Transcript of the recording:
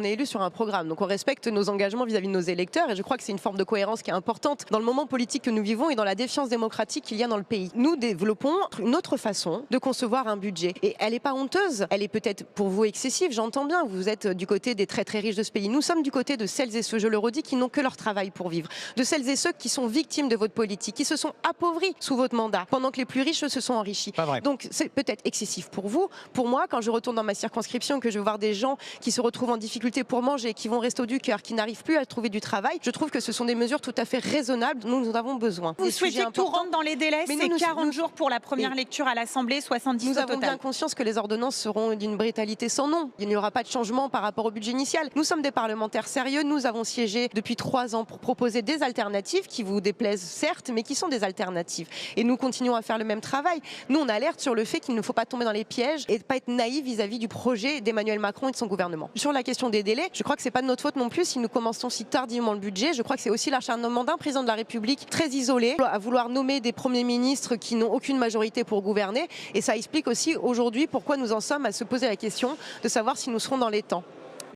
on est élu sur un programme. Donc on respecte nos engagements vis-à-vis de nos électeurs et je crois que c'est une forme de cohérence qui est importante dans le moment politique que nous vivons et dans la défiance démocratique qu'il y a dans le pays. Nous développons une autre façon de concevoir un budget et elle n'est pas honteuse. Elle est peut-être pour vous excessive, j'entends bien. Vous êtes du côté des très très riches de ce pays. Nous sommes du côté de celles et ceux, je le redis, qui n'ont que leur travail pour vivre. De celles et ceux qui sont victimes de votre politique, qui se sont appauvris sous votre mandat pendant que les plus riches se sont enrichis. Donc c'est peut-être excessif pour vous. Pour moi, quand je retourne dans ma circonscription, que je veux voir des gens qui se retrouvent en difficulté pour manger, qui vont au resto du cœur, qui n'arrivent plus à trouver du travail, je trouve que ce sont des mesures tout à fait raisonnables dont nous avons besoin. Vous souhaitez que tout rentre dans les délais? C'est 40 jours pour la première lecture à l'Assemblée, 70 au total. Nous avons bien conscience que les ordonnances seront d'une brutalité sans nom. Il n'y aura pas de changement par rapport au budget initial. Nous sommes des parlementaires sérieux. Nous avons siégé depuis 3 ans pour proposer des alternatives qui vous déplaisent certes, mais qui sont des alternatives. Et nous continuons à faire le même travail. Nous, on alerte sur le fait qu'il ne faut pas tomber dans les pièges et ne pas être naïf vis-à-vis du projet d'Emmanuel Macron et de son gouvernement. Sur la question des délais, je crois que c'est pas de notre faute non plus si nous commençons si tardivement le budget. Je crois que c'est aussi l'acharnement d'un président de la République très isolé à vouloir nommer des premiers ministres qui n'ont aucune majorité pour gouverner. Et ça explique aussi aujourd'hui pourquoi nous en sommes à se poser la question de savoir si nous serons dans les temps.